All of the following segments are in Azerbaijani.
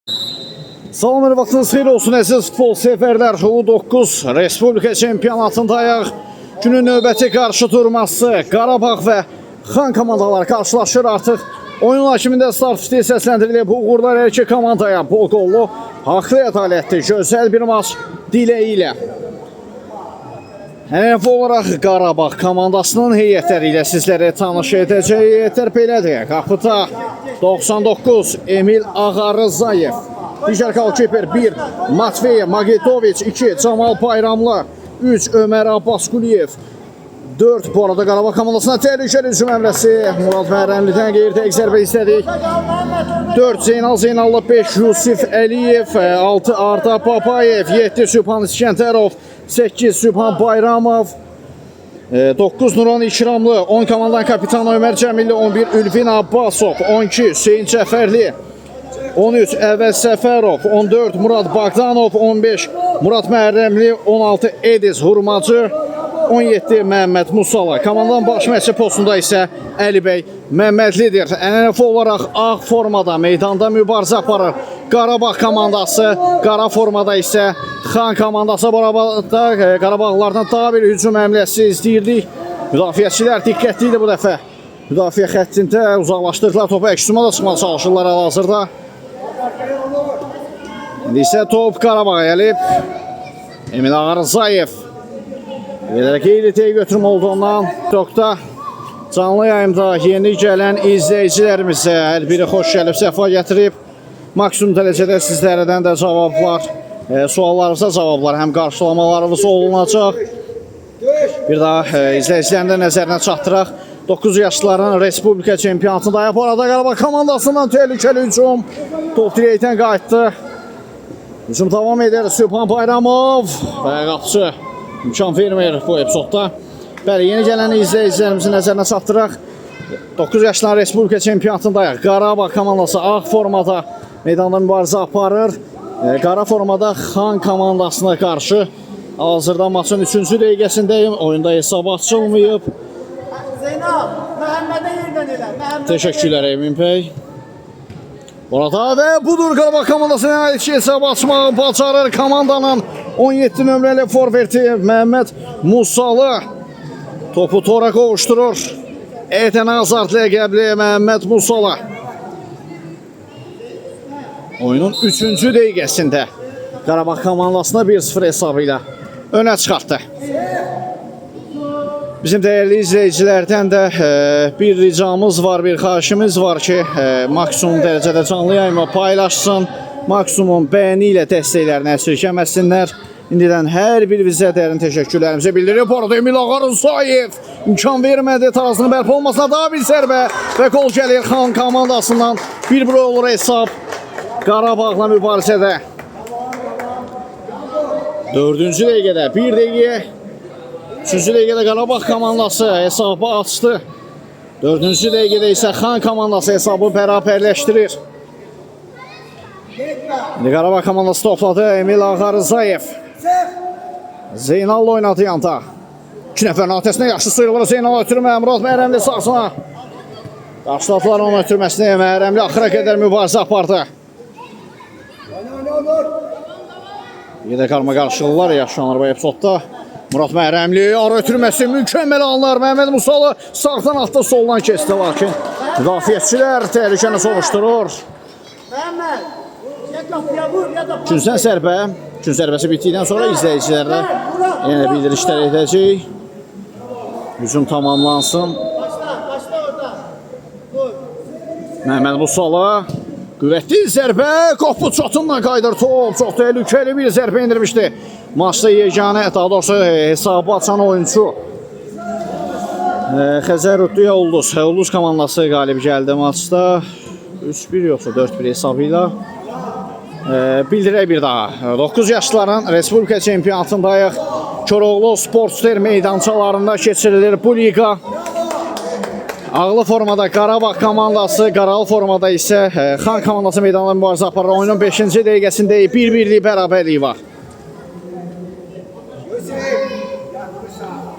Salam və vaxtınız xeyir olsun əziz futbol severlər. U9 Respublika çempionatındayıq. Günün növbəti qarşı durması Qarabağ və Xan komandaları qarşılaşır artıq. Oyun hakimində start fiti səsləndirilib. Bu uğurlar hər iki komandaya bol qollu, haqlı ədalətli, gözəl bir maç diləyi ilə. Ənənəvi olaraq Qarabağ komandasının heyətləri ilə sizlərə tanış edəcək. Heyətlər belədir. Qapıda 99 Emil Ağarızayev. Digər golkiper 1 Matvey Magitoviç, 2 Camal Bayramlı, 3 Ömər Abbasquliyev, 4 bu arada Qarabağ komandasına təhlükəli hücum əmrəsi Murad Məhərrəmlidən qeyri-dəqiq zərbə istədik. 4 Zeynal Zeynallı, 5 Yusif Əliyev, 6 Arda Papayev, 7 Sübhan İskəndərov, 8 Sübhan Bayramov, 9 Nuran İkramlı, 10 komandanın kapitanı Ömər Cəmilli, 11 Ülvin Abbasov, 12 Hüseyin Cəfərli, 13 Əvəz Səfərov, 14 Murad Bağdanov, 15 Murad Məhərrəmli, 16 Ediz Hurmacı, 17 Məhəmməd Musala. Komandanın baş məşqçi postunda isə Əlibəy Məmmədlidir. Ənənəvi olaraq ağ formada meydanda mübarizə aparır Qarabağ komandası. Qara formada isə Xan komandası. Qarabağlardan daha bir hücum əmləsi izləyirdik. Müdafiəçilər diqqətli idi bu dəfə. Müdafiə xəttində uzaqlaşdırdılar. Topu əksuma da çıxmağa çalışırlar hal-hazırda. İndi isə top Qarabağa gəlib. Emil Ağarızayev. Qeyri-dəqiq götürmə olduğundan TikTokda canlı yayımda yeni gələn izləyicilərimizə hər biri xoş gəlib, səfa gətirib. Maksimum dərəcədə sizlərdən də cavablar, suallarınıza cavablar, həm qarşılamalarımız olunacaq. Bir daha izləyicilərin də nəzərinə çatdıraq. 9 yaşlıların Respublika çempionatındayıq. Bu arada Qarabağ komandasından təhlükəli hücum. Top dirəkdən qayıtdı. Hücum davam edir. Sübhan Bayramov və qapıcı imkan vermir bu epizodda. Bəli, yeni gələn izləyicilərimizin nəzərinə çatdıraq. 9 yaşlıların Respublika çempionatındayıq. Qarabağ komandası ağ formada meydanda mübarizə aparır. Qara formada Xan komandasına qarşı. Hazırda maçın 3-cü dəqiqəsindəyim. Oyunda hesab açılmayıb. Zeynal, Məhəmmədə yerdən elə. Teşekkürler Emin Bey. Orada və budur Qarabağ komandasına ait hesab açmağı bacarır komandanın 17 nömrəli forveti Məhəmməd Musalı. Topu tora qovuşturur. Eten Azart ləqəbli Məhəmməd Musalı. Oyunun 3-cü dəqiqəsində Qarabağ komandasına 1-0 hesabı ilə önə çıxartdı. Bizim dəyərli izləyicilərdən də bir ricamız var, bir xahişimiz var ki, maksimum dərəcədə canlı yayımı paylaşsın, maksimum bəyəni ilə dəstəklərini əsirgəməsinlər. İndidən hər birinizə dərin təşəkkürlərimizi bildirir. Bu arada Emil Ağarızayev imkan vermədi, tarazının bərpa olmasına daha bir zərbə və gol gəlir Xan komandasından. 1-1 olur hesab Qarabağla mübarizədə. 4-cü dəqiqədə 1 dəqiqə. 3-cü dəqiqədə Qarabağ komandası hesabı açdı. 4-cü dəqiqədə isə Xan komandası hesabı bərabərləşdirir. İndi Qarabağ komandası topladı. Emil Ağarızayev. Zeynal'la oynadı yanda. 2 nəfərin ötəsində yaxşı sıyrılır. Zeynal ötürmə. Murad Məhərrəmli sağsına. Qarşıladılar onun ötürməsini. Məhərrəmli axıra qədər mübarizə apardı. Bir də qarma qarşılıqlar yaşanır bu epizodda. Murad Məhərrəmli ara ötürməsi mükəmməl anlar. Məhəmməd Musalı sağdan atdı, soldan kesti. Lakin müdafiəçilər təhlükəni soruşturur. Üçüncüdən zərbə. Üçün zərbəsi bitdikdən sonra izləyicilərlə yenə bildirişlər edəcək. Hücum tamamlansın. Məhəmməd Musalı qüvvətli zərbə. Qapı çatınla qaydır top. Çox təhlükəli bir zərbə indirmişdi. Maçda yeganə, daha doğrusu hesabı açan oyuncu Xəzər Rüddüyə Ulduz. Ulduz komandası qalib gəldi maçda. 3-1 yoxsa 4-1 hesabı ilə. Bildirək bir daha. 9 yaşlıların Respublika çempionatındayıq. Koroğlu Sportster meydançalarında keçirilir bu liqa. Ağlı formada Qarabağ komandası, qaralı formada isə Xan komandası meydanda mübarizə aparır. Oyunun 5-ci dəqiqəsində 1-1'lik bərabərliyi var.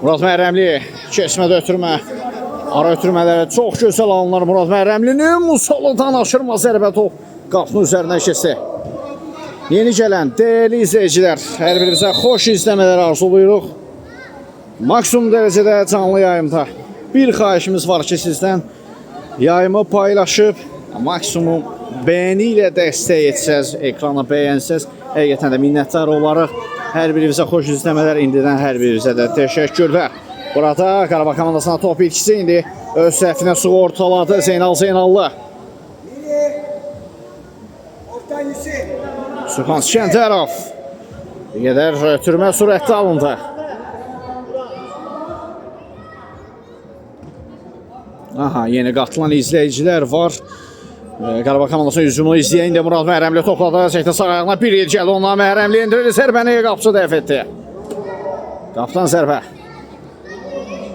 Murad Məhərrəmli keçmədə ötürmə. Ara ötürmələri çox gözəl alınır Murad Məhərrəmlinin. Musalıdan aşırma zərbə top qapının üzərindən keçdi. Yeni gələn değerli izleyiciler, hər birimizə xoş izləmələr arzuluyuruq. Maksimum dərəcədə canlı yayımda bir xahişimiz var ki, sizdən yayımı paylaşıb maksimum beğeni ilə dəstək etsəz, ekrana bəyənsəz, həqiqətən də minnətdar olarıq. Hər birimizə xoş izləmələr, indidən hər birimizə də təşəkkürlər. Burada Qarabağ komandasına top ilkisi indi öz səhvinə sığortaladı Zeynal Zeynallı. Sübhan Şentərov bir qədər ötürmə sürətli alındı. Aha, yeni qatılan izləyicilər var. Qarabağ komandasının hücumunu izləyən indi Murad Məhrəmli topladı. Çəkdi sağ ayağına bir il gəldi. Ondan Məhrəmli indirir. Zərbəni qapısı dəf etdi. Qapıdan zərbə.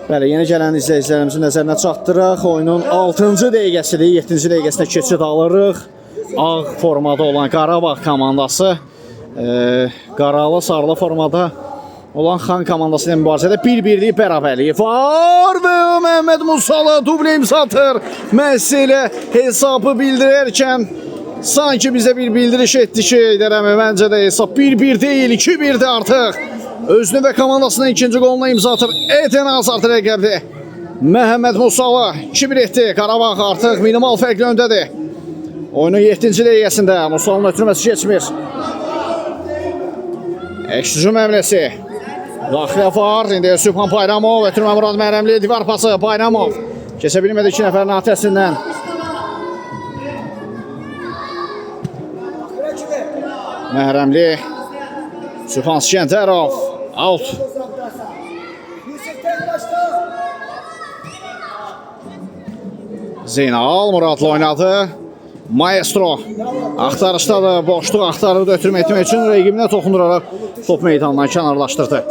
Bəli, yeni gələn izləyicilərimizin nəzərinə çatdıraq. Oyunun 6-cı dəqiqəsidir. 7-ci dəqiqəsinə keçid alırıq. Ağ formada olan Qarabağ komandası qaralı sarılı formada olan Xan komandası ilə mübarizədə 1-1'lik bərabərliyi var və Məhəmməd Musalı dublə imza atır. Məsələ hesabı bildirərkən sanki bizə bir bildiriş etdi ki, deyirəm, məncə də hesab 1-1 deyil, 2-1'dir artıq. Özünü və komandasının ikinci qoluna imza atır. Eten Azart rəqəbdir. Məhəmməd Musalı 2-1 etdi. Qarabağ artıq minimal fərqlə öndədir. Oyunun 7-ci dəqiqəsində Musalın ötürməsi keçmir. Əks-hücum həmləsi. Daxilə var. İndi Sübhan Bayramov ötürmə Murad Məhrəmli divar pası. Bayramov keçə bilmədi 2 nəfərin atəsindən. Məhrəmli. Sübhan Şentərov. Out. Zeynal Muradla oynadı. Maestro axtarışdadır, boşluq axtarıb ötürmə etmək üçün rəqibinə toxunduraraq top meydanından kənarlaşdırdı.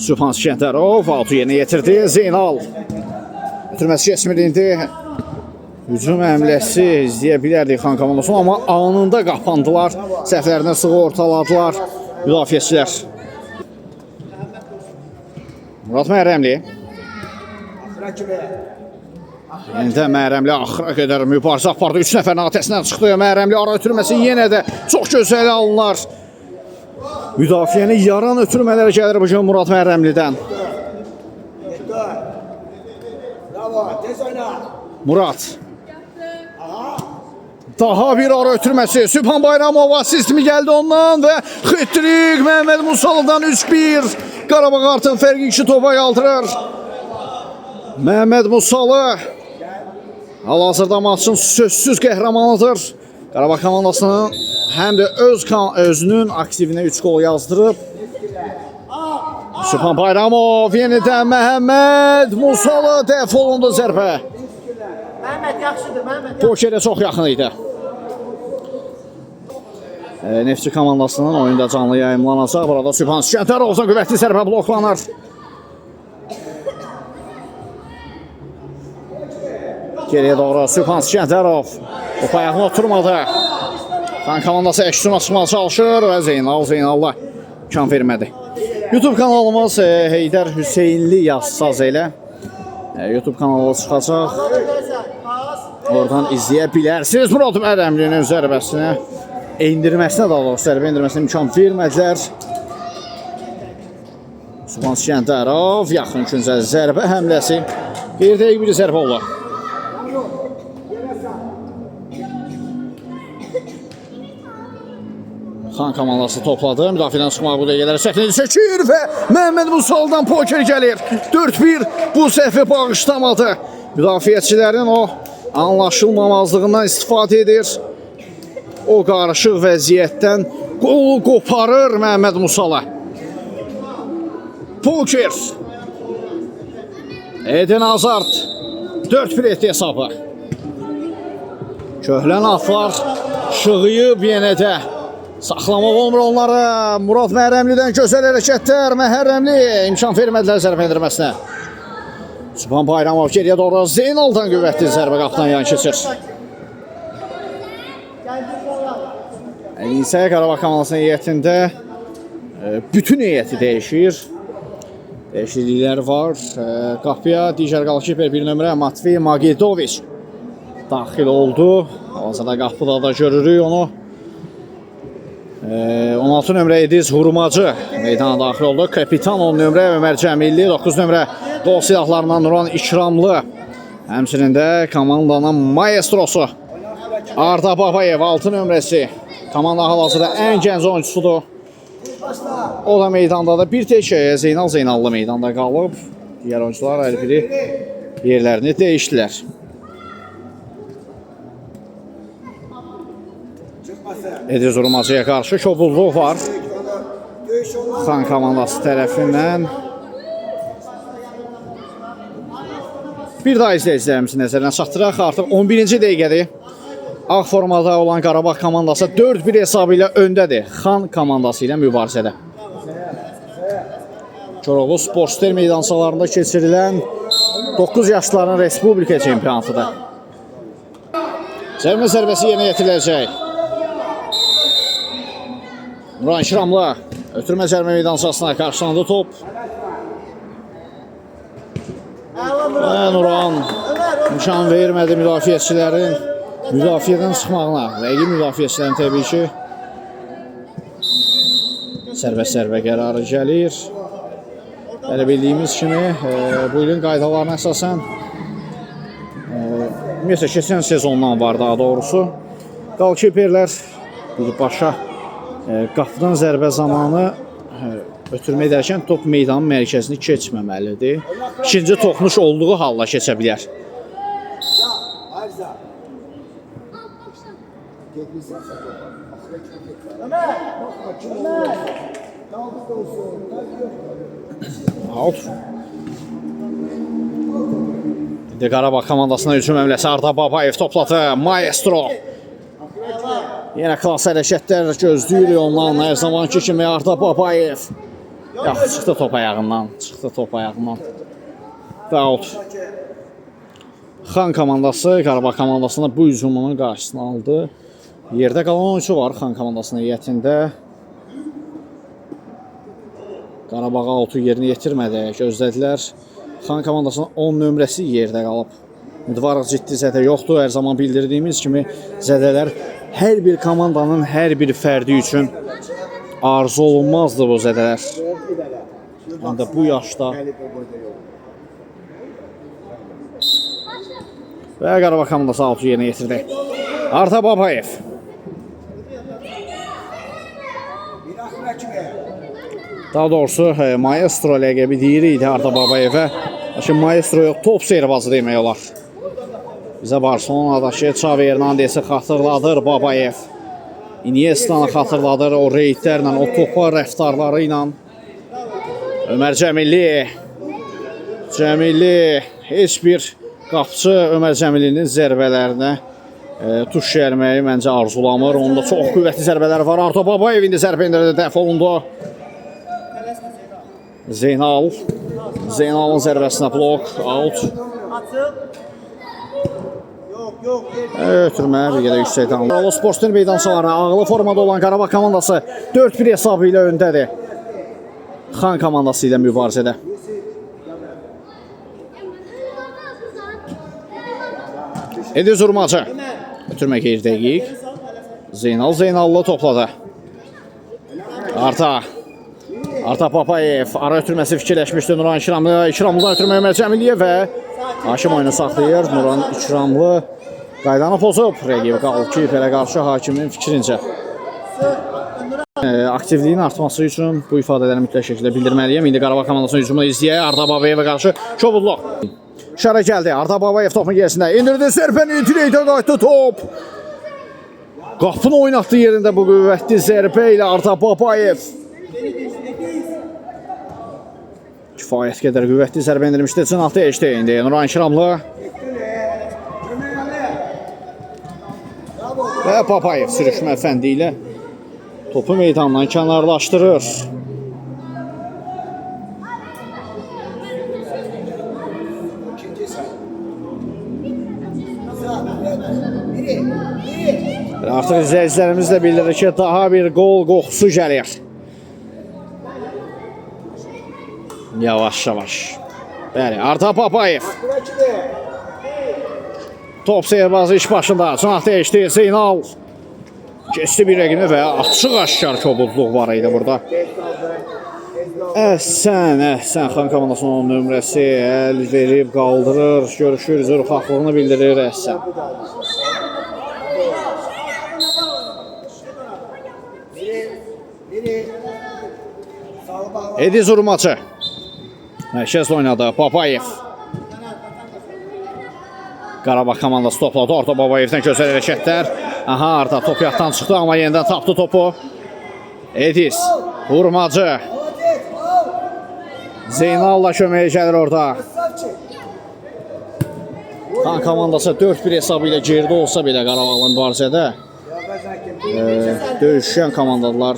Sübhan Şentərov altı yerinə yetirdi. Zeynal ötürməsi keçmir indi. Hücum həmləsi izləyə bilərdik Xan komandasını, amma anında qapandılar. Səhvlərinə sığortaladılar müdafiəçilər. Murad Məhrəmli. Yenidən Məhrəmli axıra qədər mübarizə apardı. 3 nəfərin atəsindən çıxdı. Məhrəmli ara ötürməsi yenə də çox gözəl alınlar. Müdafiəni yaran ötürmələr gəlir bu gün Murad Məhrəmlidən. Murad. Daha bir ara ötürməsi. Sübhan Bayramov asist mi gəldi ondan və xitrik Məhəmməd Musalıdan 3-1. Qarabağ artıq fərqi 2 topa qaldırır. Məhəmməd Musalı hal-hazırda maçın sözsüz qəhrəmanıdır. Qarabağ komandasının həm də özünün aktivinə 3 gol yazdırıb. Sübhan Bayramov yenidən Məhəmməd Musalı dəf olundu zərbə. Məhəmməd yaxşıdır, Məhəmməd. Pokerə çox yaxın idi. Neftçi komandasının oyunda canlı yayımlanacaq. Burada Sübhan Şentərovdan qüvvətli zərbə bloklanır. Geriyə doğru Sübhan Şentərov. Top ayağına oturmadı. Xan komandası əks-hücuma çıxmağa çalışır və Zeynalla imkan vermədi. YouTube kanalımız Heydər Hüseynli yazsaz elə. YouTube kanalı çıxacaq. Oradan izləyə bilərsiniz. Murad Məhrəmlinin zərbəsinə endirməsinə, daha doğrusu zərbə endirməsinə imkan vermədilər. Sübhan Şentərov yaxın küncə zərbə həmləsi. Bir dəqiq bir zərbə olur. Xan komandası topladı. Müdafiədən çıxmağa bu dəqiqələrə səhvini çəkir və Məhəmməd Musaldan poker gəlir. 4-1 bu səhvi bağışlamadı. Müdafiəçilərin o anlaşılmamazlığından istifadə edir. O qarışıq vəziyyətdən qolu qoparır Məhəmməd Musalı. Poker. Eden Azart 4-1 etdi hesabı. Köhlən atlar şığıyıb yenə də. Saxlamaq olmur onları. Murad Məhrəmlidən gözəl hərəkətlər. Məhrəmli imkan vermədilər zərbə endirməsinə. Sübhan Bayramov geriyə doğru Zeynaldan qüvvətli zərbə qapıdan yan keçir. İnsə Qarabağ komandasının heyətində bütün heyəti dəyişir. Dəyişikliklər var. Qapıya digər qalkiper bir nömrə Matvey Magidoviç daxil oldu. Hal-hazırda qapıda da görürük onu. 16 nömrə Ediz Hurmacı meydana daxil oldu. Kapitan 10 nömrə Ömər Cəmilli, 9 nömrə qol silahlarından Nuran İkramlı. Həmçinin də komandanın maestrosu Arda Babayev 6 nömrəsi. Komanda hal-hazırda ən gənc oyuncusudur. O da meydandadır. Bir tek Zeynal Zeynallı meydanda qalıb. Digər oyuncular hər biri yerlərini dəyişdilər. Ediz Hurmacıya qarşı kobuzluq var. Xan komandası tərəfindən. Bir daha izləyicilərimizin nəzərinə çatdıraq. Artıq 11-ci dəqiqədir. Ağ formada olan Qarabağ komandası 4-1 hesabı ilə öndədir. Xan komandası ilə mübarizədə. Koroğlu Sportster meydançalarında keçirilən 9 yaşların Respublika çempionatıdır. Cərimə zərbəsi yerinə yetiriləcək. Nuran İkramlı ötürmə cərimə meydançasına qarşılandı top. Və Nuran imkan vermədi müdafiəçilərin müdafiədən çıxmağına. Rəqib müdafiəçilərin təbii ki sərbəst-sərbə qərarı gəlir. Belə bildiyimiz kimi bu ilin qaydalarına əsasən ümumiyyətlə keçən sezondan var daha doğrusu. Qalkiperlər birbaşa qapıdan zərbə zamanı ötürmə edərkən top meydanın mərkəzini keçməməlidir. İkinci toxunuş olduğu halda keçə bilər. Out. İndi Qarabağ komandasına hücum həmləsi Arda Babayev topladı. Maestro. Yenə klas hərəkətlər gözləyirik ondan. Hər zamanki kimi Arda Babayev. Çıxdı top ayağından. Çıxdı top ayağından. Və out. Xan komandası Qarabağ komandasına bu hücumunun qarşısını aldı. Yerdə qalan oyuncu var Xan komandasının heyətində. Qarabağa outu yerini yetirmədi, gözlədilər. Xan komandasının 10 nömrəsi yerdə qalıb. Ümidvarıq ciddi zədə yoxdur. Hər zaman bildirdiyimiz kimi zədələr hər bir komandanın hər bir fərdi üçün arzu olunmazdı bu zədələr. Həm də bu yaşda. Və Qarabağ komandası outu yerinə yetirdi. Arda Babayev. Daha doğrusu Maestro ləqəbi deyirik Arda Babayevə. Lakin Maestro yox, top seyrbazı demək olar. Bizə Barcelona'dakı Xavi Hernandezi xatırladır Babayev. Iniesta'nı xatırladır o reydlərlə, o topa rəftarları ilə. Ömər Cəmilli. Cəmilli heç bir qapçı Ömər Cəmillinin zərbələrinə tuş gəlməyi məncə arzulamır. Onda çox qüvvətli zərbələr var. Arda Babayev indi zərbə indirdi, dəf olundu. Zeynal. Zeynal'ın zərbəsinə blok, out. Ötürmə, bir qədər yüksəkdən. Koroğlu Sportster meydançaları ağlı formada olan Qarabağ komandası 4-1 hesabı ilə öndədir. Xan komandası ilə mübarizədə. Ediz Hurmacı. Ötürmə geyirdəyik. Zeynal Zeynallı topladı. Arda Babayev ara ötürməsi fikirləşmişdi Nuran İkramlı. İkramlıdan ötürmə Ömər Cəmilliyə və Hakim oyunu saxlayır. Nuran İkramlı qaydanı pozub. Rəqib qalkiperə qarşı hakimin fikrincə. Aktivliyin artması üçün bu ifadələri mütləq şəkildə bildirməliyəm. İndi Qarabağ komandasının hücumunu izləyək. Arda Babayevə qarşı kobuzluq. İşarə gəldi. Arda Babayev topun gerisində. İndirdi zərbəni. İntirəkdə qayıtdı top. Qapını oynatdı yerində bu qüvvətli zərbə ilə Arda Babayev. Kifayət qədər qüvvətli zərbə indirmişdi. Cınaltı eşdi indi. Nuran İkramlı. Və Babayev sürüşmə fəndi ilə topu meydandan kənarlaşdırır. Artıq izləyicilərimiz də bildirir ki, daha bir qol qoxusu gəlir. Yavaş-yavaş. Bəli, Arda Babayev. Top seyrbazı iş başında. Çanaq değişdi. Zeynal. Keçdi bir rəqimi və açıq-aşkar kobudluq var idi burada. Əhsən Xan komandasının nömrəsi əl verib qaldırır. Görüşür, zürxahlığını bildirir Əhsən. Ediz Urmaçı. Mərkəzdə oynadı Babayev. Qarabağ komandası topladı. Orta Babayevdən gözəl hərəkətlər. Aha, Arda top yatdan çıxdı, amma yenidən tapdı topu. Ediz Urmacı. Zeynal'la köməyə gəlir orada. Xan komandası 4-1 hesabı ilə geridə olsa belə Qarabağla mübarizədə döyüşən komandalar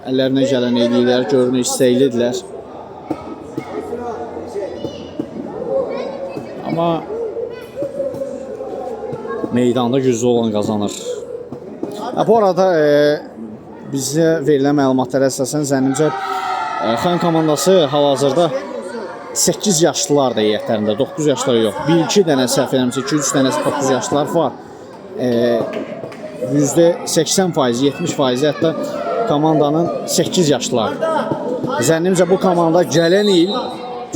əllərinə gələn edirlər, görünür istəklidirlər. Amma meydanda güclü olan qazanır. Bu arada bizə verilən məlumatlara əsasən zənnimcə Xan komandası hal-hazırda 8 yaşlılar da heyətlərində, 9 yaşları yox. 1-2 dənə səhv eləmirəmsə, 2-3 dənə 9 yaşlılar var. %80%, 70% hətta komandanın 8 yaşlılar. Zənnimcə bu komanda gələn il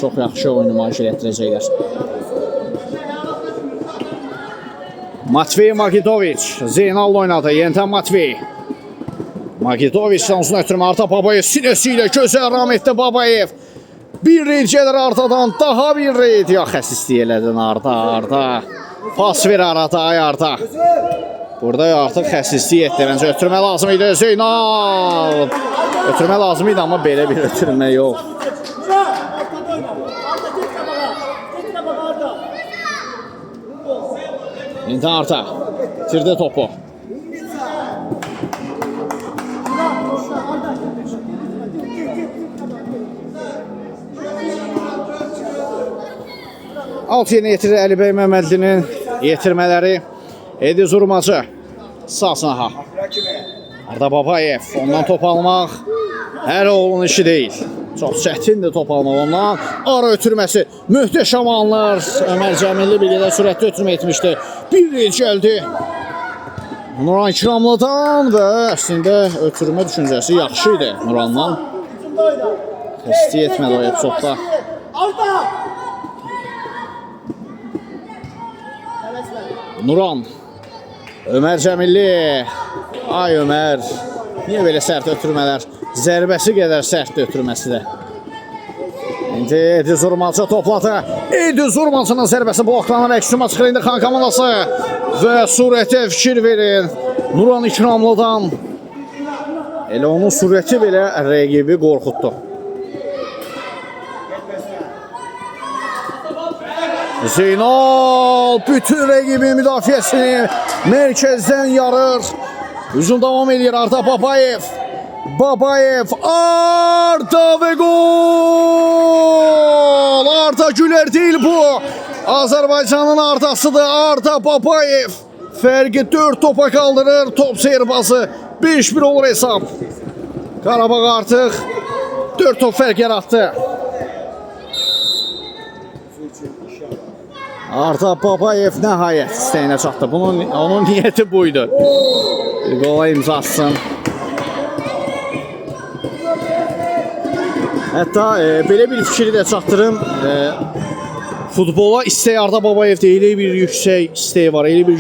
çox yaxşı oyun nümayiş etdirəcəklər. Matvey Magidoviç, Zeynal oynadı, yenidən Matvey. Magidoviç'dən uzun ötürmə Arda Babayev sinəsiyle gözəl rahmetli Babayev. Bir reyd gəlir Ardadan, daha bir reyd. Ya xəsislik elədin Arda. Pas ver Arda, ay Arda. Burada artıq xəsislik etdi. Məncə ötürmə lazım idi Zeynal. Ötürmə lazım idi, amma belə bir ötürmə yox. İndi Arda itirdi topu. Alt yerinə yetirir Əlibəy Məmmədlinin yetirmələri. Ediz Urmacı sağ sınaha. Arda Babayev, ondan top almaq hər oğlun işi deyil. Çox çətindir top almaq ondan. Ara ötürməsi möhtəşəm anlar. Ömər Cəmilli bir qədər sürətli ötürmə etmişdi. Bir reyl gəldi Nuran İkramlıdan və əslində ötürmə düşüncəsi yaxşı idi Nurandan. Xəstə etmədi o epizodda. Nuran, Ömər Cəmilli. Ay Ömər, niyə belə sərt ötürmələr? Zərbəsi qədər sərt ötürməsi də. İndi Ediz Urmacı topladı. Ediz Urmacının zərbəsi bloklanır. Əksuma çıxır indi Xan komandası. Və surətə fikir verin Nuran İkramlıdan. Elə onun surəti belə rəqibi qorxutdu. Zeynal bütün rəqibin müdafiəsini mərkəzdən yarır. Hücum davam edir Arda Babayev. Arda və gol! Arda Güler değil bu. Azərbaycanın Ardasıdır Arda Babayev. Fərqi 4 topa kaldırır. Top seyrbazı 5-1 olur hesab. Qarabağ artıq 4 top fərq yarattı. Arda Babayev nəhayət istəyinə çatdı. Onun niyyəti buydu. Qola imza atsın. Hətta belə bir fikri də çatdırım. Futbola istək Arda Babayevdə elə bir yüksək istəyi var, elə bir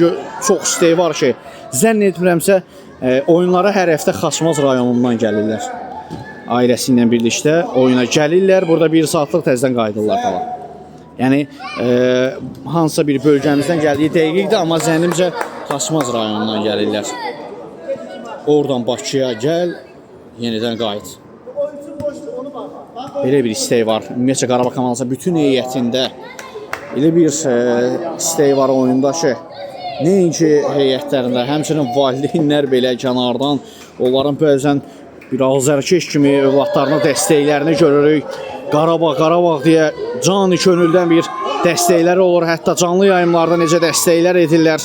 çox istəyi var ki, zənn etmirəmsə oyunlara hər həftə Xaçmaz rayonundan gəlirlər. Ailəsi ilə birlikdə oyuna gəlirlər, burada 1 saatlıq təzədən qayıdırlar falan. Yəni hansısa bir bölgəmizdən gəldiyi dəqiqdir, amma zənnimcə Xaçmaz rayonundan gəlirlər. Oradan Bakıya gəl, yenidən qayıt. Belə bir istək var. Ümumiyyətcə Qarabağ komandası bütün heyətində elə bir istək var oyunda ki, nəinki heyətlərində, həmçinin valideynlər belə kənardan onların bəzən bir azərkeş kimi övladlarına dəstəklərini görürük. Qarabağ deyə canı könüldən bir dəstəkləri olur. Hətta canlı yayımlarda necə dəstəklər edirlər.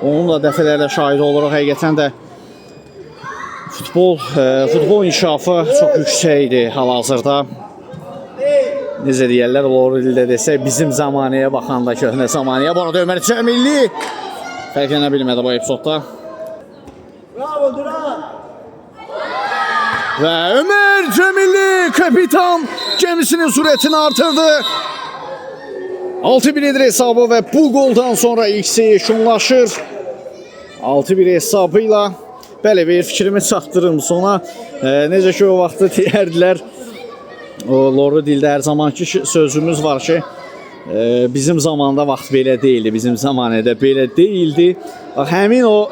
Onun da dəfələrlə şahid oluruq. Həqiqətən də futbol inkişafı çox yüksəkdir hal-hazırda. Necə deyərlər, Loreldə desək, bizim zamanəyə baxanda köhnə zamanəyə. Bu arada Ömər Cəmilli fərqlənə bilmədi bu epizodda. Bravo Duran. Və Ömer Cəmilli kapitan gəmisinin sürətini artırdı. 6-1 edir hesabı və bu qoldan sonra X yekunlaşır. 6-1 hesabıyla bəli, bir fikrimi çatdırım sona. Necə ki o vaxtı deyərdilər, o loru dildə hər zamanki sözümüz var ki, bizim zamanda vaxt belə deyildi, bizim zamanədə belə deyildi. Həmin o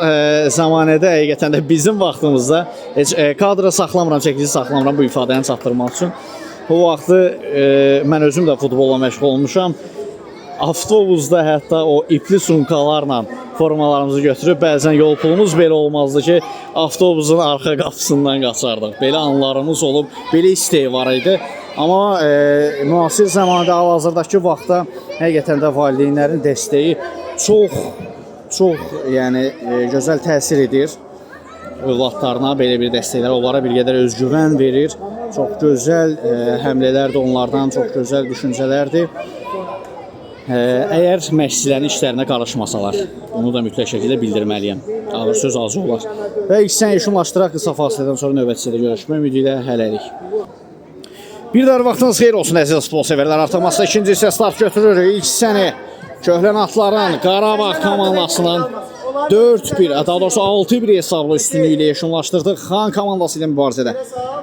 zamanədə həqiqətən də bizim vaxtımızda heç kadra saxlamıram, çəkilici saxlamıram bu ifadəni çatdırmaq üçün. O vaxtı mən özüm də futbolla məşğul olmuşam. Avtobusda hətta o ipli sumkalarla formalarımızı götürüb bəzən yol pulumuz belə olmazdı ki, avtobusun arxa qapısından qaçardıq. Belə anlarımız olub, belə istək var idi. Amma müasir zamanda, hal-hazırdakı vaxtda həqiqətən də valideynlərin dəstəyi çox yəni gözəl təsir edir övladlarına, belə bir dəstəklər onlara bir qədər özgüvən verir. Çox gözəl həmlələr də onlardan, çox gözəl düşüncələrdir. Əgər məşqçilərin işlərinə qarışmasalar, onu da mütləq şəkildə bildirməliyəm. Ağır söz azı olar. Və ikisini yekunlaşdıraq, qısa fasilədən sonra növbətçidə görüşmək ümidi ilə hələlik. Bir daha vaxtınız xeyir olsun əziz futbol sevərlər. Artıq masada ikinci hissə start götürür. İlk hissəni Köhlən Atların Qarabağ komandasının 4-1, daha doğrusu 6-1 hesablı üstünlüyü ilə yekunlaşdırdıq Xan komandası ilə mübarizədə.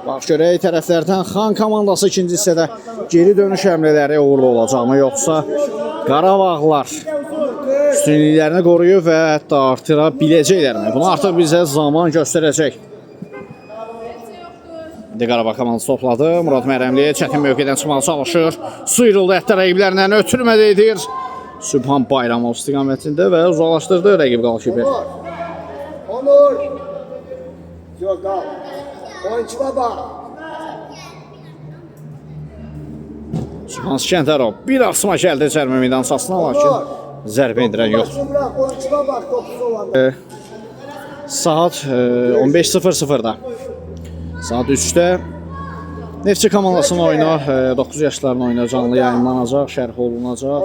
Bax görək tərəflərdən Xan komandası ikinci hissədə geri dönüş həmlələri uğurlu olacaqmı, yoxsa Qarabağlılar üstünlüklərini qoruyub və hətta artıra biləcəklərmi? Bunu artıq bizə zaman göstərəcək. Qarabağ komandası topladı. Murad Mərəmli çətin mövqedən çıxmağa çalışır. Sıyrıldı, hətta rəqiblərindən ötürmədə edir. Sübhan Bayramov istiqamətində və uzaqlaşdırdı rəqib qalkiper. Onur. Yok al. Oyuncu baba. Sübhan Skəndərov bir asma gəldi cərmə meydançasına, lakin zərbə endirən yox. Oyuncu baba topu olanda. Saat 15:00-da. Saat 3-də Neftçi komandasının oyunu 9 yaşlarının oyunu canlı yayınlanacaq, şərh olunacaq.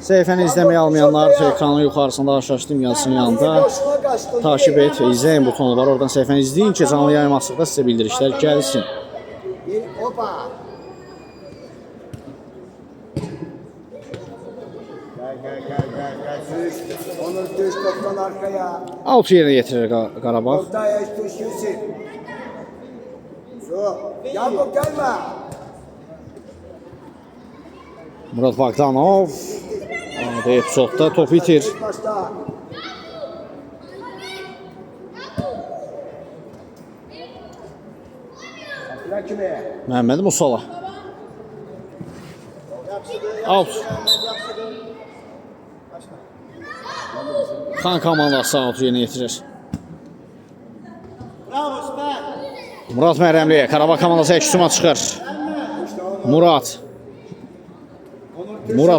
Səhifəni izləməyə almayanlar ekranın yuxarısında aşağı yazısının yanında takip et, izləyin butonu var. Oradan səhifəni izləyin ki, canlı yayınlandıqda sizə bildirişlər gəlsin. Hopa. Gel. Onur düş toptan arkaya. Alt yerinə yetirir Qarabağ. Orada düş Yusuf. Yakup gelme. Murad Bogdanov epizodda top itir. Məhəmməd Musala. Out. Xan komandası out yerinə yetirir. Murad Mərəmli, Qarabağ komandası əksuma çıxır. Murad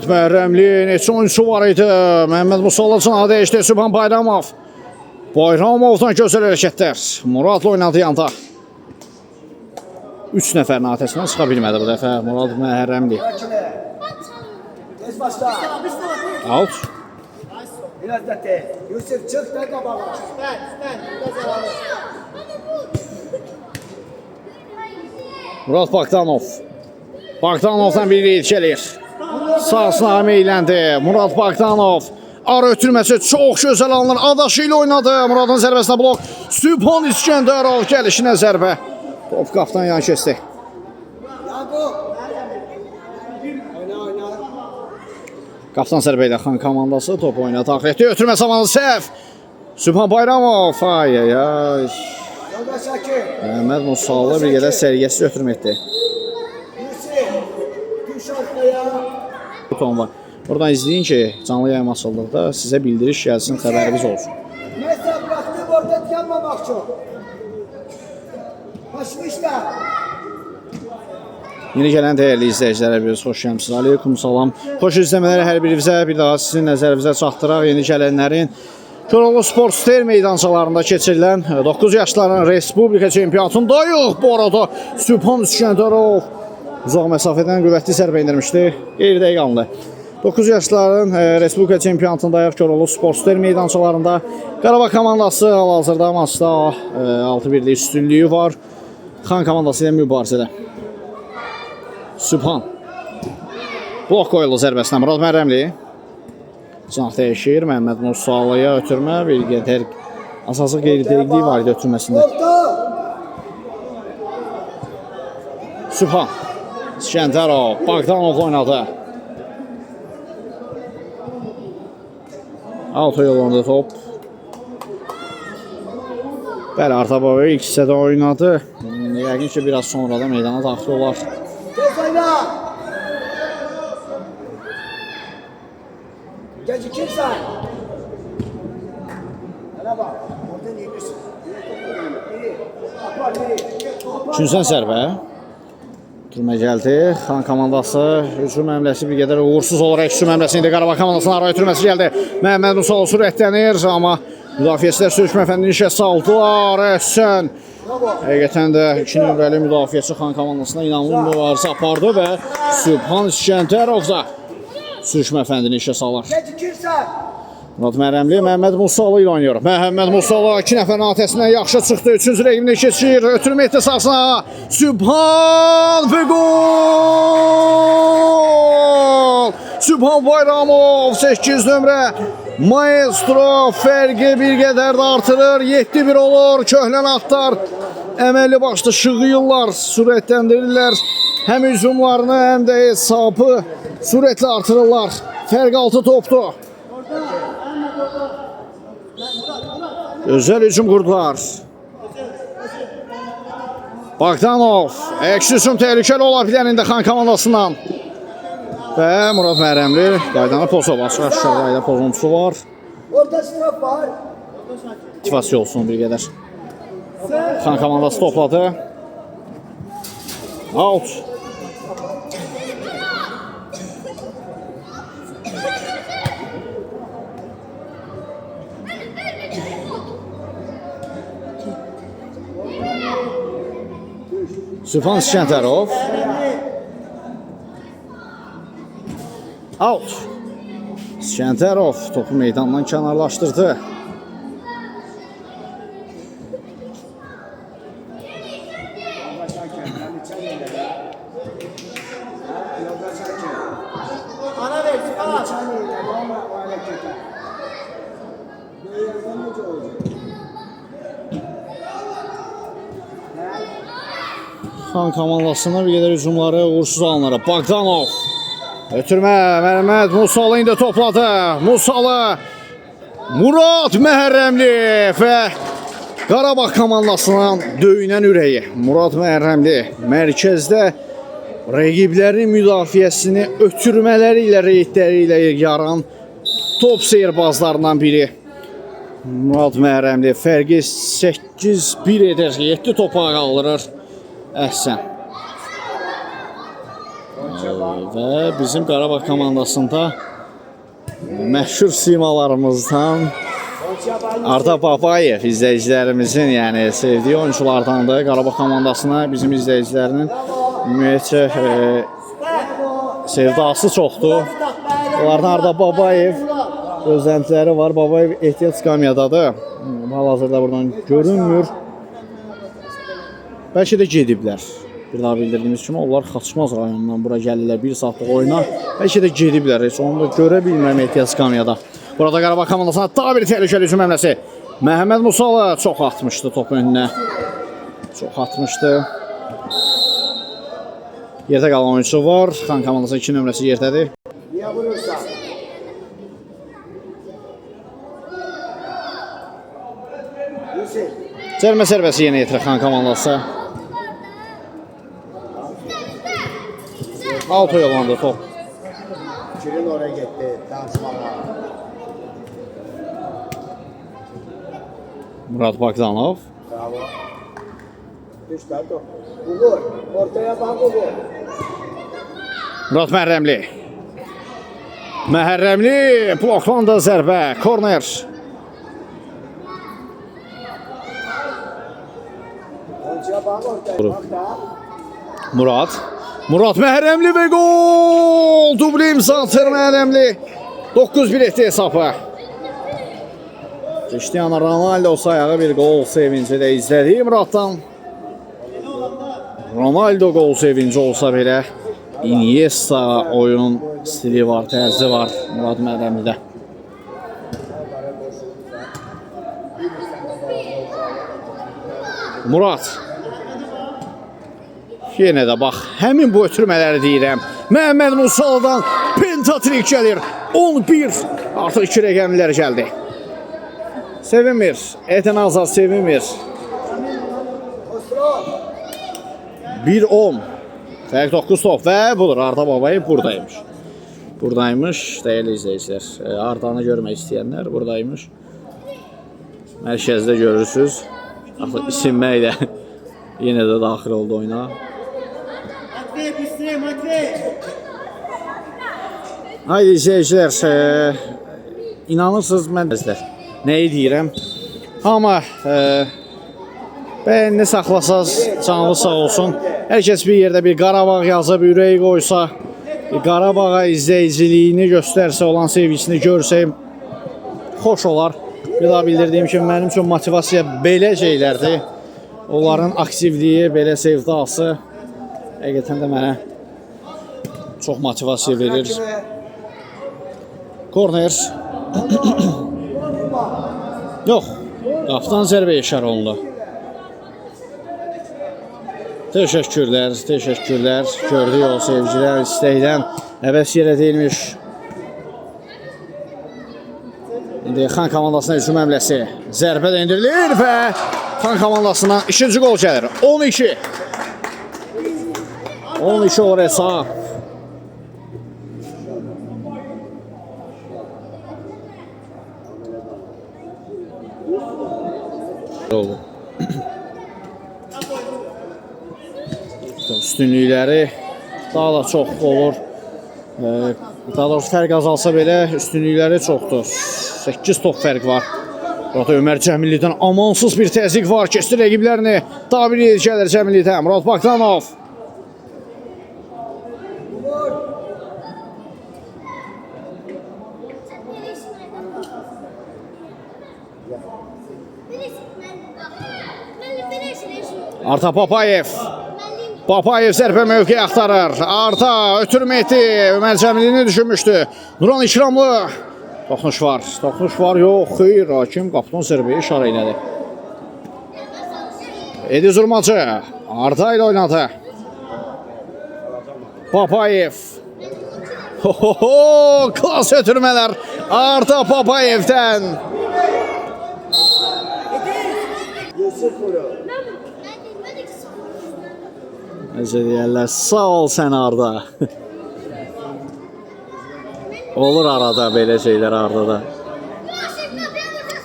Mərəmli, neçə oyuncu var idi? Məhəmməd Musalla cana dəyişdi, Sübhan Bayramov. Bayramovdan gözəl hərəkətlər. Muradla oynadı yanda. 3 nəfərin atəsindən çıxa bilmədi bu dəfə Murad Mərəmli. Out. Biraz da tez. Yusuf çık da baba. Murad Bogdanov. Bogdanovdan biri ilkəlir. Sağsına meyləndi. Murad Bogdanov. Ara ötürməsi çox gözəl alınır. Adaşı ilə oynadı. Muradın zərbəsinə blok. Sübhan İskəndərov gəlişinə zərbə. Top qapdan yan keçdi. Qaptan zərbə ilə Xan komandası top oyuna daxil etdi. Ötürmə zamanı səhv. Sübhan Bayramov. Ay. Məhəmməd Musallı bir qədər səriyyəsiz ötürmə etdi. Buton var. Buradan izləyin ki, canlı yayım açıldıqda sizə bildiriş gəlsin, xəbərimiz olsun. Mesela bıraktım orada yanmamak çok. Başmışlar. Yeni gələn dəyərli izləyicilərə bir xoş gəlmisiniz. Aleyküm salam. Xoş izləmələri hər birimizə bir daha sizin nəzərinizə çatdıraq. Yeni gələnlərin Koroğlu Sport Stel meydançalarında keçirilən 9 yaşların Respublika çempionatındayıq. Bu arada Sübhan İskəndərov uzaq məsafədən qüvvətli zərbə endirmişdi. Qeyri-dəqiqanlı. 9 yaşların Respublika çempionatında ayaq Koroğlu Sportster meydançalarında Qarabağ komandası hal-hazırda maçda 6-1'lik üstünlüyü var. Xan komandası ilə mübarizədə. Sübhan. Blok qoyuldu zərbəsinə Murad Mərrəmli. Canaq dəyişir. Məhəmməd Musalıya ötürmə. Bir qədər asası qeyri-dəqiqliyi var idi ötürməsində. Sübhan. İskəndərov. Baqdanov oynadı. Alto yolunda top. Bəli, Artaboy ilk hissədə oynadı. Yəqin ki, biraz sonra da meydana daxil olar. Tez oyna. Gecikirsən. Hələ bax. Orada neymişsin? Üçüncüdən zərbə. Türmə gəldi. Xan komandası hücum əmləsi bir qədər uğursuz olaraq hücum əmləsində Qarabağ komandasının araya ötürməsi gəldi. Məhəmməd Musalı sürətlənir, amma müdafiəçilər sürüşmə fəndini işə saldılar. Əhsən. Həqiqətən də 2 nömrəli müdafiəçi Xan komandasına inanılmaz mübarizə apardı və Sübhan İskəndərov da sürüşmə fəndini işə salır. Gecikirsən. Murad Mərrəmli Məhəmməd Musalı ilə oynayır. Məhəmməd Musalı 2 nəfərin atəsindən yaxşı çıxdı. 3-cü rəqibini keçir. Ötürmə ehtisasına Sübhan və gol! Sübhan Bayramov 8 nömrə Maestro fərqi bir qədər də artırır. 7-1 olur. Köhnən atlar əməlli başlı şığıyırlar, sürətləndirirlər. Həm hücumlarını, həm də hesabı sürətlə artırırlar. Fərq 6 topdur. Özəl hücum qurdular. Baqdanov. Əks hücum təhlükəli ola bilər indi Xan komandasından. Və Murad Mərrəmli qaydanı poza basır. Aşağıda pozuntusu var. Orada straf var. İtifası olsun bir qədər. Xan komandası topladı. Out. Sübhan İskəndərov. Out. İskəndərov topu meydandan kənarlaşdırdı. Ana ver, ana. Xan komandasına bir qədər hücumları uğursuz alınır. Baqdanov. Ötürmə Məhəmməd Musalı indi topladı. Musalı Murad Məhərrəmli və Qarabağ komandasının döyünən ürəyi. Murad Məhərrəmli mərkəzdə rəqiblərin müdafiəsini ötürmələri ilə, reydləri ilə yaran top seyirbazlarından biri. Murad Məhərrəmli fərqi 8-1 edir. 7 topa qaldırır. Əhsən. Və bizim Qarabağ komandasında məşhur simalarımızdan Arda Babayev izləyicilərimizin, yəni sevdiyi oyunculardandır. Qarabağ komandasına bizim izləyicilərinin ümumiyyətcə sevdası çoxdur. Onlardan Arda Babayev gözləntiləri var. Babayev ehtiyat skamyadadır. Hal-hazırda buradan görünmür. Bəlkə də gediblər. Bir daha bildirdiyimiz kimi onlar Xaçmaz rayonundan bura gəlirlər 1 saatlıq oyuna. Bəlkə də gediblər. Heç onu da görə bilmirəm ehtiyat skamyada. Burada Qarabağ komandasına daha bir təhlükəli hücum əmləsi. Məhəmməd Musalı çox atmışdı top önünə. Çox atmışdı. Yerdə qalan oyuncu var. Xan komandasının 2 nömrəsi yerdədir. Niyə vurursan? Yusuf. Cərmə sərbəsi yenə yetirir Xan komandası. Alto yollandı top. Kirin oraya gitti. Danışmağa. Murad Baqdanov. Bravo. Düşler top. Uğur. Ortaya bak Uğur. Murad Məhərrəmli. Məhərrəmli bloklandı zərbə. Korner. Ortaya bak ortaya. Bak da. Murad. Murad Məhrəmli və gol! Dubli imza atır Məhrəmli. 9-1 etdi hesabı. Cristiano Ronaldo sayağı bir gol sevinci də izlədi Muraddan. Ronaldo gol sevinci olsa belə Iniesta oyun stili var, tərzi var Murad Məhrəmlidə. Murad. Yenə də bax, həmin bu ötürmələri deyirəm. Məhəmməd Musalıdan pentatrik gəlir. 11. Artıq 2 rəqəmlər gəldi. Sevinmir. Eten Azad sevinmir. 1-10. Fərq 9 top və budur. Arda Babayev buradaymış. Buradaymış, dəyərli izləyicilər. Ardanı görmək istəyənlər buradaymış. Mərkəzdə görürsünüz. Artıq isinmək də yenə də daxil oldu oyuna. Haydi izləyicilər, inanırsınız mən nəyi deyirəm? Amma bəyənini saxlasaz, canlı sağ olsun. Hər kəs bir yerdə bir Qarabağ yazıb, ürəyi qoysa, Qarabağa izləyiciliyini göstərsə, olan sevgisini görsəyim, xoş olar. Bir daha bildirdiyim kimi, mənim üçün motivasiya belə şeylərdir. Onların aktivliyi, belə sevdası həqiqətən də mənə çox motivasiya verir. Korner. Yox, qapıdan zərbə işarə olundu. Təşəkkürlər, təşəkkürlər. Gördük o sevgilər istəkdən. Əbəs yerə deyilmiş. İndi Xan komandasına hücum həmləsi. Zərbə də indirilir və Xan komandasından ikinci gol gəlir. 12. 12 olur hesab. Oldu. Üstünlükləri daha da çox olur. Daha doğrusu fərq azalsa belə üstünlükləri çoxdur. 8 top fərq var. Burada Ömər Cəmillidən amansız bir təzyiq var. Keçdi rəqiblərini. Daha bir yedi gəlir Cəmillidən. Murad Baktanov. Arta Papayev. Papayev zərbə mövqeyi axtarır. Arta ötürmə etdi. Ömər Cəmilini düşünmüşdü. Nuran İkramlı. Toxunuş var. Toxunuş var. Yox, xeyr. Hakim qapıdan zərbəyə işarə elədi. Ediz Urmacı. Arta ilə oynadı. Papayev. Klas ötürmələr. Arta Papayevdən. Necə deyərlər, sağ ol sən Arda. Olur arada belə şeylər Ardada.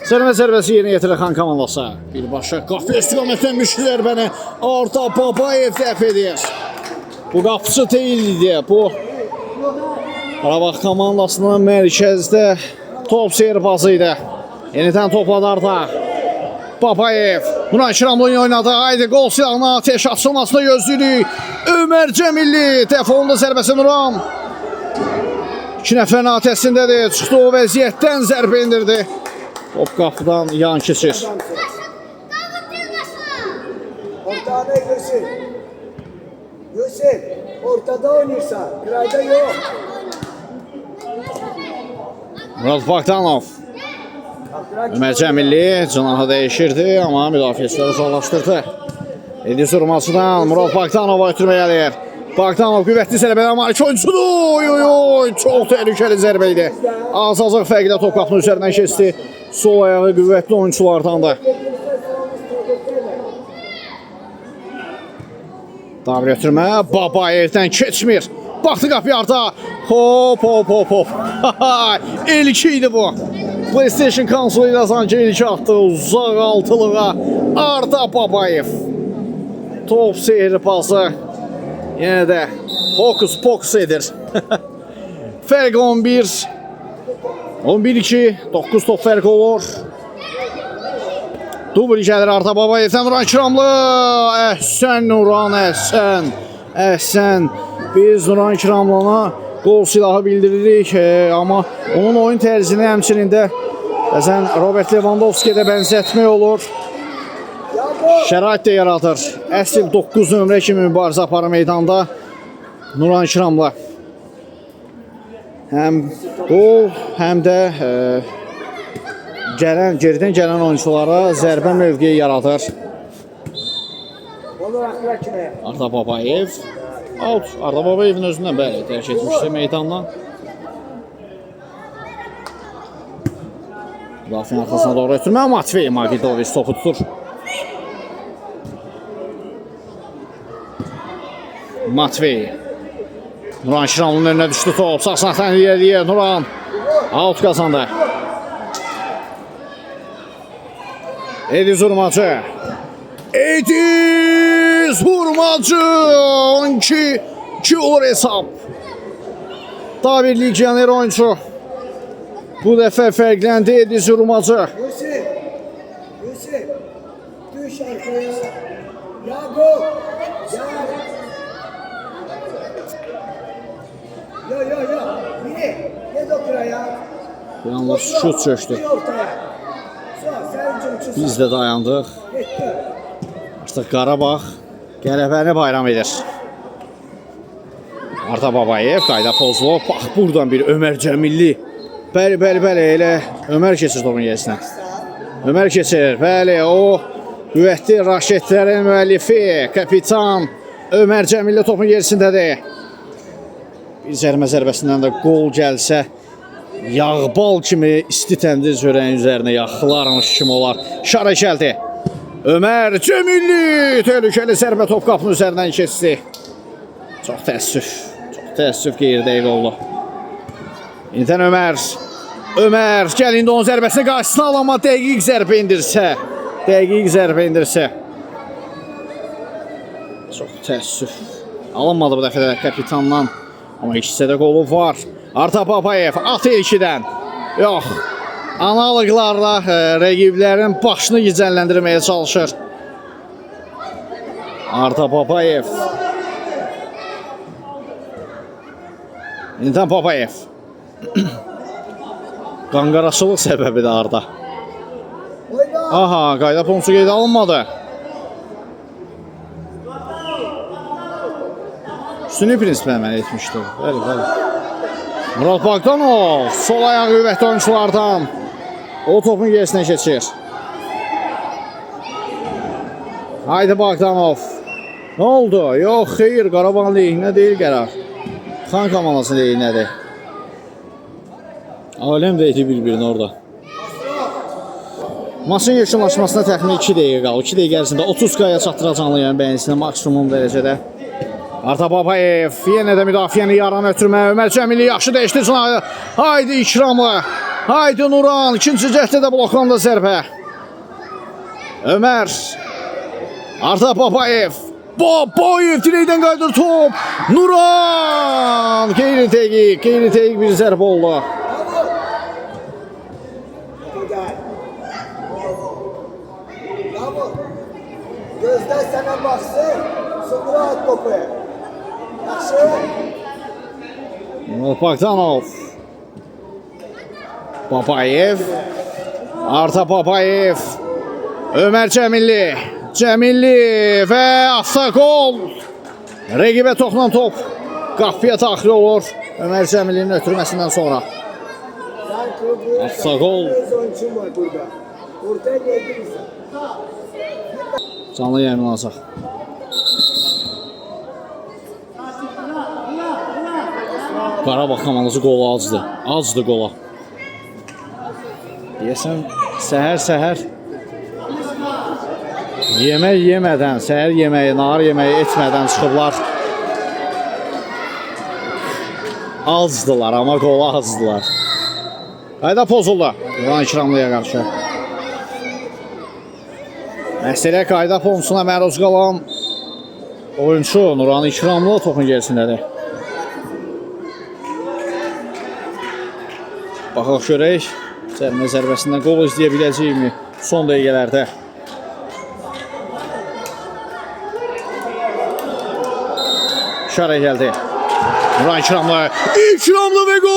Sərmə zərbəsi yerinə yetirir Xan komandası. Birbaşa qapı istiqamətdən müşkilər bəni. Arda Babayev dəf edir. Bu qapısı deyildi. Bu Qarabağ komandasının mərkəzdə top seyrbazı idi. Yenidən topladı Arda. Babayev. Nuran İkramlı oynadı. Haydi gol silahına ateş açılmasını gözləyirik. Ömər Cəmilli. Dəf olundu zərbəsi Nuran. 2 nəfərin atəsindədir. Çıxdı o vəziyyətdən zərbə indirdi. Top qapıdan yan keçir. Ortada Yusuf. Yusuf, ortada oynayırsan. Qırayda yox. Murad Baktanov. Ömər Cəmilli cinahı dəyişirdi, amma müdafiəçiləri uzaqlaşdırdı. Ediz Urmacıdan Murad Baktanova ötürmə gəlir. Baktanov qüvvətli zərbədən malik oyuncudur. Çox təhlükəli zərbə idi. Az-azıq fərqlə top qapının üzərindən keçdi. Sol ayağı qüvvətli oyunculardandır. Davir ötürmə Babayevdən keçmir. Baxdı qapıya Arda. Hop. İlki idi bu. PlayStation konsolu ilə sanki ilki atdı uzaq altılığa. Arda Babayev. Top seyri pası. Yenə də hokus pokus edir. Fərq 11. 11-2. 9 top fərq olur. Dubl gəlir Arda Babayevdən Nuran İkramlı. Əhsən Nuran, əhsən. Biz Nuran İkramlana qol silahı bildiririk, amma onun oyun tərzini həmçinin də bəzən Robert Lewandowski'yə də bənzətmək olur. Şərait də yaradır. Əsl 9 nömrə kimi mübarizə aparır meydanda Nuran İkramla. Həm qol, həm də geridən gələn oyunculara zərbə mövqeyi yaradır. Arda Babayev out. Arda Babayevin özündən bəli tərk etmişdi meydandan. Müdafiənin arxasına doğru ötürmə. Matvey Magidovic topu tutur. Matvey. Nuran İkramlının önünə düşdü top. Sağ sınaqdan irəliyə Nuran. Out qazandı. Ediz Hurmacı. Ediz Hurmacı. 12 olur hesab. Daha bir legioner oyuncu. Bu dəfə fərqləndi Ediz Hurmacı. Yusuf, düş arkaya. Yago, Yo. Mini, ne doktora ya? Yalnız şut çöktü. Biz də dayandıq. Artıq Qarabağ qələbəni bayram edir. Arda Babayev qayda pozulub. Bax buradan bir Ömər Cəmilli. Bəli, elə Ömər keçir topun gərisinə. Ömər keçir, bəli, o qüvvətli raşetlərin müəllifi, kapitan Ömər Cəmilli topun gerisindədir. Bir zərmə zərbəsindən də qol gəlsə, yağbal kimi isti təndir çörəyin üzərinə yaxılarmış kimi olar. Şara gəldi. Ömər Cəmilli təhlükəli zərbə top qapının üzərindən keçdi. Çox təəssüf qeyri-dəqiq oldu. İndən Ömər gəl indi onun zərbəsini qarşısına al, amma dəqiq zərbə indirsə. Çox təəssüf. Alınmadı bu dəfə də kapitandan. Amma ikisidə qolu var. Arda Babayev atı ilkidən. Yox. Analoqlarla rəqiblərin başını gicəlləndirməyə çalışır. Arda Babayev. İndən Babayev. Qanqaraçılıq səbəbidir Arda. Aha, qayda ponçu qeydə alınmadı. Üstünlük prinsipini əməl etmişdi. Bəli. Murad Bogdanov sol ayaq qüvvətli oyunculardan. O topun gerisinə keçir. Haydi Bogdanov. Nə oldu? Yox, xeyr, Qarabağın lehinə deyil qərar. Xan komandasının lehinədir. Aləm də eti bir-birini orada. Maçın yekunlaşmasına təxminən 2 dəqiqə qalır. 2 dəqiqə ərzində 30 qaya çatdıracaqlı yəni bəyisinə maksimum dərəcədə. Arda Babayev yenə də müdafiəni yaran ötürmə. Ömər Cəmilli yaxşı dəyişdi. Haydi İkramlı. Haydi Nuran. İkinci cəhdə də bloklandı zərbə. Ömər. Arda Babayev. Babayev dirəkdən qaydır top. Nuran. Qeyri-dəqiq bir zərbə oldu. Gözler sana baksın. Sonra at topu. Bogdanov. Babayev. Arda Babayev. Ömər Cəmilli və atsa gol. Rəqibə toxunan top qapıya daxil olur. Ömər Cəmillinin ötürməsindən sonra. Atsa gol. Canlı yayınlanacaq. Qarabağ komandası qola azdı qola. Deyəsən səhər yemək yemədən, səhər yeməyi, nahar yeməyi etmədən çıxıblar. Azdılar, amma qola azdılar. Qayda pozuldu Nuran İkramlıya qarşı. Məsələ qayda pozusuna məruz qalan oyuncu Nuran İkramlı topun gerisindədir. Baxaq görək, cərimə zərbəsindən qol izləyə biləcəyimi son dəqiqələrdə. İşarə gəldi. Nuran İkramlı. İkramlı ve gol!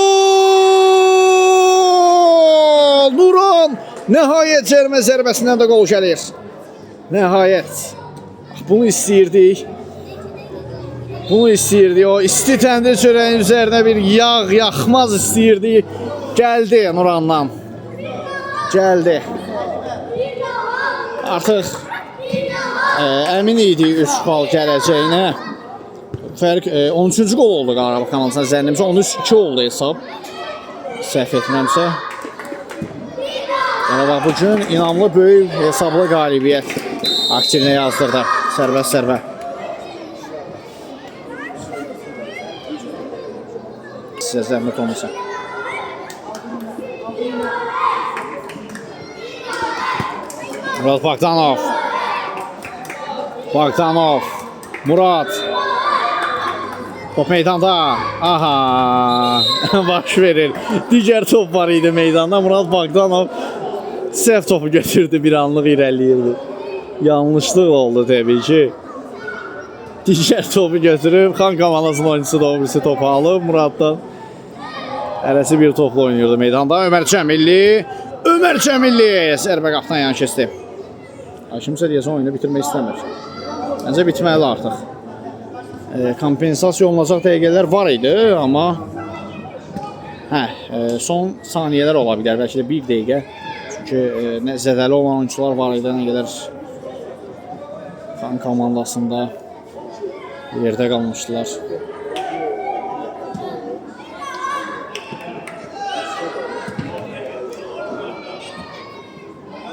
Nuran nəhayət cərimə zərbəsindən də qol gəlir. Nəhayət. Bunu istəyirdik. Bunu istəyirdik. O isti təndir çörəyin üzərinə bir yağ yaxmaz istəyirdik. Gəldi Nurandan. Gəldi. Artıq əmin idi 3 bal gələcəyinə. Fərq 13-cü qol oldu Qarabağ komandasına. Zənnimcə 13-2 oldu hesab. Səhv etmirəmsə. Qarabağ bugün inamlı böyük hesablı qalibiyyət aktivini yazdırdı. Sərbəst zərbə. Sizə zəhmət olmasa. Murad Bogdanov. Bogdanov. Murad. Top meydanda. Aha. Baş verir. Digər top var idi meydanda. Murad Bogdanov səhv topu götürdü. Bir anlıq irəliyirdi. Yanlışlıq oldu təbii ki. Digər topu götürüb Xan komandasının oyuncusu da o birisi topu alıb Muraddan. Hərəsi bir topla oynayırdı meydanda. Ömər Cəmilli. Ömər Cəmilli. Zərbə qapdan yan keçdi. Kimsə deyəsən oyunu bitirmək istəmir. Məncə bitməli artıq. Kompensasiya olunacaq dəqiqələr var idi, amma son saniyələr ola bilər, bəlkə də 1 dəqiqə. Çünki zədəli olan oyuncular var idi, nə qədər Xan komandasında yerdə qalmışdılar.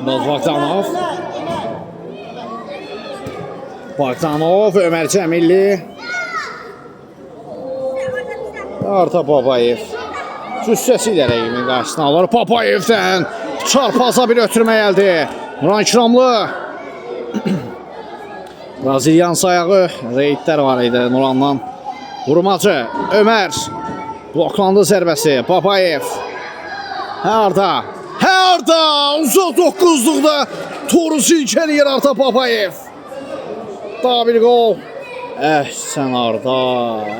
Bogdanov. Bogdanov, Ömər Cəmilli. Arta Babayev. Cüssəsi ilə rəqimin qarşısına alır. Babayevdən çarpaza bir ötürmə gəldi. Nuran İkramlı. Braziliyan sayağı reydlər var idi Nurandan. Vurmacı Ömər. Bloklandı zərbəsi. Babayev. Hərda. Hərda. Uzaq 9-luqda toru silkələyir Arta Babayev. Daha bir gol. Əhsən Arda.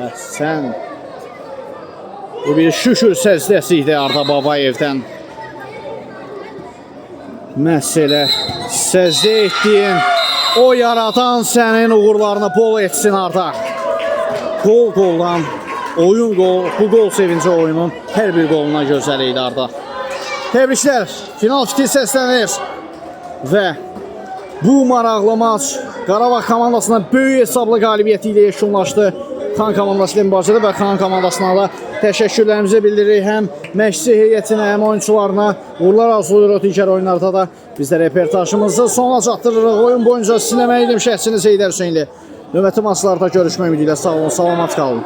Əhsən. Bu bir şükür səzdəsi idi Arda Babayevdən. Məsələ səzdə etdiyin o yaradan sənin uğurlarını bol etsin Arda. Gol qoldan, oyun qol, bu qol sevinci oyunun hər bir qoluna gözəl idi Arda. Təbriklər, final fikir səslənir və bu maraqlı maç Qarabağ komandasına böyük hesablı qalibiyyəti ilə yekunlaşdı. Xan komandası ilə mübarizədə və Xan komandasına da təşəkkürlərimizi bildiririk. Həm məşqçi heyətinə, həm oyunçularına uğurlar arzulayırıq. Digər oyunlarda da biz də reportajımızı sona çatdırırıq. Oyun boyunca sizinlə mən idim şəxsiniz Heydər Hüseynli. Növbəti maçlarda görüşmək ümidilə. Sağ olun, salamat qalın.